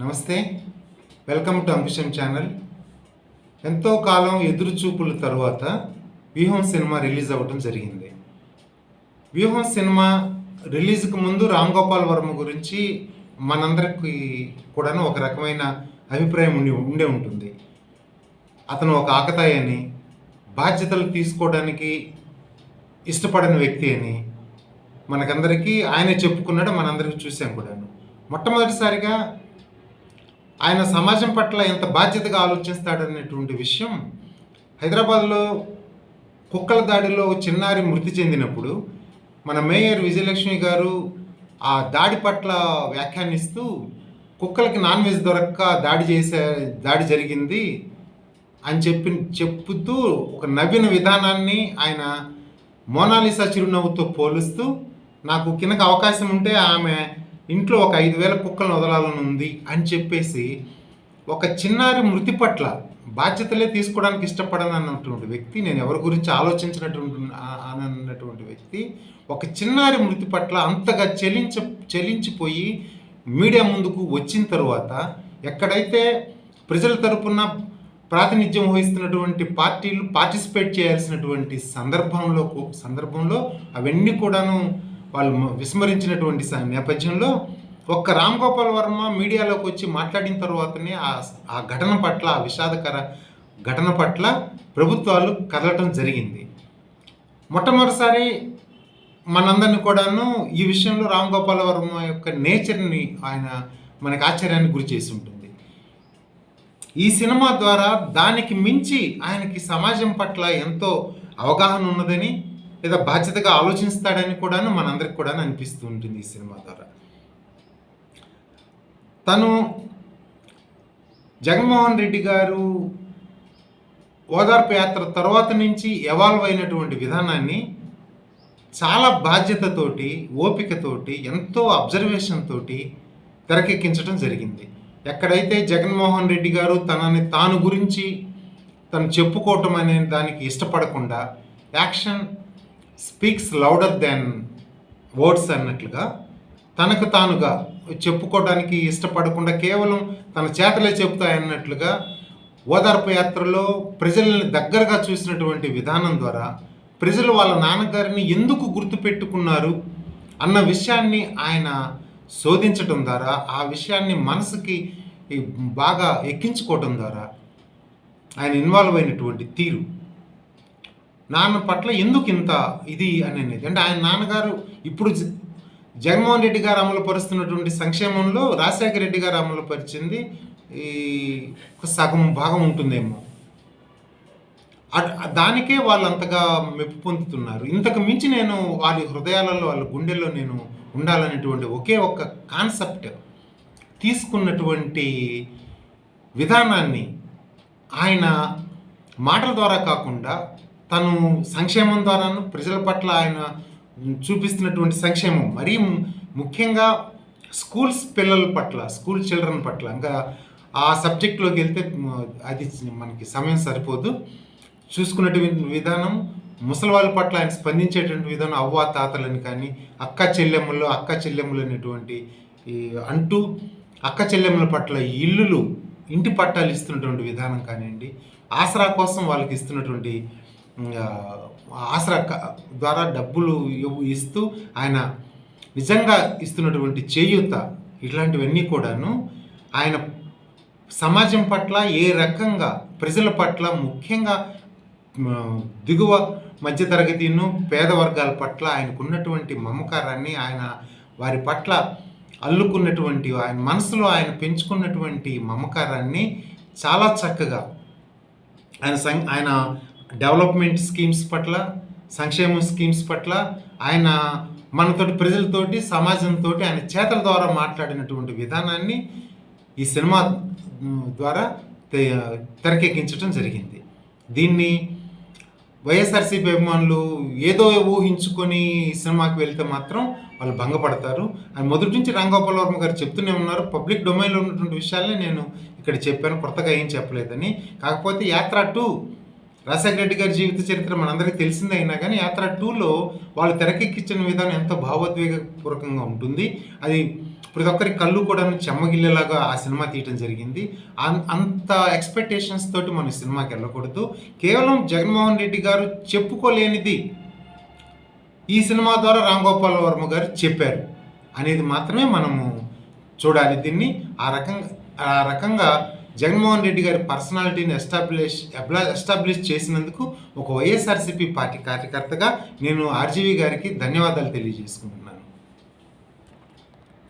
నమస్తే, welcome to Ankusam channel. ఎంతో కాలం ఎదురు చూపుల తర్వాత వ్యూహం సినిమా రిలీజ్ అవ్వడం జరిగింది. వ్యూహం సినిమా రిలీజ్కి ముందు రామ్ గోపాల్ వర్మ గురించి మనందరికీ కూడాను ఒక రకమైన అభిప్రాయం ఉండే ఉంటుంది. అతను ఒక ఆకతాయి అని, బాధ్యతలు తీసుకోవడానికి ఇష్టపడని వ్యక్తి అని మనకందరికీ ఆయనే చెప్పుకున్నాడు. మనందరికీ చూసాం కూడాను. మొట్టమొదటిసారిగా ఆయన సమాజం పట్ల ఎంత బాధ్యతగా ఆలోచిస్తాడనేటువంటి విషయం హైదరాబాద్లో కుక్కల దాడిలో చిన్నారి మృతి చెందినప్పుడు మన మేయర్ విజయలక్ష్మి గారు ఆ దాడి పట్ల వ్యాఖ్యానిస్తూ కుక్కలకి నాన్ వెజ్ దొరక్క దాడి జరిగింది అని చెప్పుతూ ఒక నవ్విన విధానాన్ని ఆయన మోనాలిసా చిరునవ్వుతో పోలుస్తూ, నాకు కిందకు అవకాశం ఉంటే ఆమె ఇంట్లో ఒక 5,000 కుక్కలను వదలాలని ఉంది అని చెప్పేసి ఒక చిన్నారి మృతి పట్ల బాధ్యతలే తీసుకోవడానికి ఇష్టపడనన్నటువంటి వ్యక్తి, నేను ఎవరి గురించి అన్నటువంటి వ్యక్తి ఒక చిన్నారి మృతి పట్ల అంతగా చెలించిపోయి మీడియా ముందుకు వచ్చిన తరువాత, ఎక్కడైతే ప్రజల తరపున ప్రాతినిధ్యం వహిస్తున్నటువంటి పార్టీలు పార్టిసిపేట్ చేయాల్సినటువంటి సందర్భంలో అవన్నీ కూడాను వాళ్ళు విస్మరించినటువంటి నేపథ్యంలో ఒక్క రామ్ గోపాల్ వర్మ మీడియాలోకి వచ్చి మాట్లాడిన తర్వాతనే ఆ ఘటన పట్ల, ఆ విషాదకర ఘటన పట్ల ప్రభుత్వాలు కదలటం జరిగింది. మొట్టమొదటిసారి మనందరినీ కూడాను ఈ విషయంలో రామ్ గోపాల్ వర్మ యొక్క నేచర్ని ఆయన మనకి ఆశ్చర్యానికి గురి చేసి ఉంటుంది. ఈ సినిమా ద్వారా దానికి మించి ఆయనకి సమాజం పట్ల ఎంతో అవగాహన ఉన్నదని, లేదా బాధ్యతగా ఆలోచిస్తాడని కూడాను మనందరికి కూడా అనిపిస్తూ ఉంటుంది ఈ సినిమా ద్వారా. తను జగన్మోహన్ రెడ్డి గారు ఓదార్పు యాత్ర తర్వాత నుంచి ఎవాల్వ్ అయినటువంటి విధానాన్ని చాలా బాధ్యతతోటి, ఓపికతోటి, ఎంతో అబ్జర్వేషన్ తోటి తెరకెక్కించడం జరిగింది. ఎక్కడైతే జగన్మోహన్ రెడ్డి గారు తనని గురించి తను చెప్పుకోవటం అనే దానికి ఇష్టపడకుండా, action speaks louder than words అన్నట్లుగా తనకు తానుగా చెప్పుకోవడానికి ఇష్టపడకుండా కేవలం తన చేతలే చెప్తాయన్నట్లుగా ఓదార్పు యాత్రలో ప్రజల్ని దగ్గరగా చూసినటువంటి విధానం ద్వారా ప్రజలు వాళ్ళ నాన్నగారిని ఎందుకు గుర్తుపెట్టుకున్నారు అన్న విషయాన్ని ఆయన శోధించటం ద్వారా, ఆ విషయాన్ని మనసుకి బాగా ఎక్కించుకోవటం ద్వారా ఆయన ఇన్వాల్వ్ అయినటువంటి తీరు, నాన్న పట్ల ఎందుకు ఇంత ఇది అనేది. అంటే ఆయన నాన్నగారు ఇప్పుడు జగన్మోహన్ రెడ్డి గారు అమలు పరుస్తున్నటువంటి సంక్షేమంలో రాజశేఖర రెడ్డి గారు అమలు పరిచింది ఈ సగం భాగం ఉంటుందేమో, దానికే వాళ్ళు అంతగా మెప్పు పొందుతున్నారు. ఇంతకు మించి నేను వాళ్ళ హృదయాలలో, వాళ్ళ గుండెల్లో నేను ఉండాలనేటువంటి ఒకే ఒక్క కాన్సెప్ట్ తీసుకున్నటువంటి విధానాన్ని ఆయన మాటల ద్వారా కాకుండా తను సంక్షేమం ద్వారాను, ప్రజల పట్ల ఆయన చూపిస్తున్నటువంటి సంక్షేమం, మరీ ముఖ్యంగా పిల్లల పట్ల, స్కూల్ చిల్డ్రన్ పట్ల, ఇంకా ఆ సబ్జెక్ట్లోకి వెళ్తే అది మనకి సమయం సరిపోదు. చూసుకున్నటువంటి విధానం, ముసలి వాళ్ళ పట్ల ఆయన స్పందించేటువంటి విధానం, అవ్వ తాతలని కానీ, అక్క చెల్లెమ్మలు అనేటువంటి అంటూ అక్క చెల్లెమ్మల పట్ల ఇంటి పట్టాలు ఇస్తున్నటువంటి విధానం కానివ్వండి, ఆసరా కోసం వాళ్ళకి ఇస్తున్నటువంటి ఆసరా ద్వారా డబ్బులు ఇస్తూ ఆయన నిజంగా ఇస్తున్నటువంటి చేయూత, ఇట్లాంటివన్నీ కూడాను ఆయన సమాజం పట్ల ఏ రకంగా, ప్రజల పట్ల, ముఖ్యంగా దిగువ మధ్యతరగతిను పేద వర్గాల పట్ల ఆయనకున్నటువంటి మమకారాన్ని, ఆయన వారి పట్ల అల్లుకున్నటువంటి, ఆయన మనసులో ఆయన పెంచుకున్నటువంటి మమకారాన్ని చాలా చక్కగా ఆయన డెవలప్మెంట్ స్కీమ్స్ పట్ల, సంక్షేమ స్కీమ్స్ పట్ల ఆయన మనతోటి, ప్రజలతోటి, సమాజంతో ఆయన చేతల ద్వారా మాట్లాడినటువంటి విధానాన్ని ఈ సినిమా ద్వారా తెరకెక్కించడం జరిగింది. దీన్ని వైఎస్ఆర్సీపీ అభిమానులు ఏదో ఊహించుకొని ఈ సినిమాకి వెళ్తే మాత్రం వాళ్ళు భంగపడతారు. ఆయన మొదటి నుంచి రామ్ గోపాల్ వర్మ గారు చెప్తూనే ఉన్నారు, పబ్లిక్ డొమైన్లో ఉన్నటువంటి విషయాలనే నేను ఇక్కడ చెప్పాను, కొత్తగా ఏం చెప్పలేదని. కాకపోతే యాత్ర 2 రాజశేఖర రెడ్డి గారి జీవిత చరిత్ర మనందరికీ తెలిసిందే అయినా కానీ యాత్ర 2లో వాళ్ళు తెరకెక్కించిన విధానం ఎంతో భావోద్వేగపూర్వకంగా ఉంటుంది. అది ప్రతి ఒక్కరి కళ్ళు కూడా చెమ్మగిల్లేలాగా ఆ సినిమా తీయటం జరిగింది. అంత ఎక్స్‌పెక్టేషన్స్ తోటి మనం ఈ సినిమాకెళ్ళకూడదు. కేవలం జగన్మోహన్ రెడ్డి గారు చెప్పుకోలేనిది ఈ సినిమా ద్వారా రామ్ గోపాల్ వర్మ గారు చెప్పారు అనేది మాత్రమే మనము చూడాలి దీన్ని. ఆ రకంగా జగన్మోహన్ రెడ్డి గారి పర్సనాలిటీని ఎస్టాబ్లిష్ చేసినందుకు ఒక వైఎస్ఆర్‌సీపీ పార్టీ కార్యకర్తగా నేను ఆర్‌జీవీ గారికి ధన్యవాదాలు తెలియజేసుకుంటున్నాను.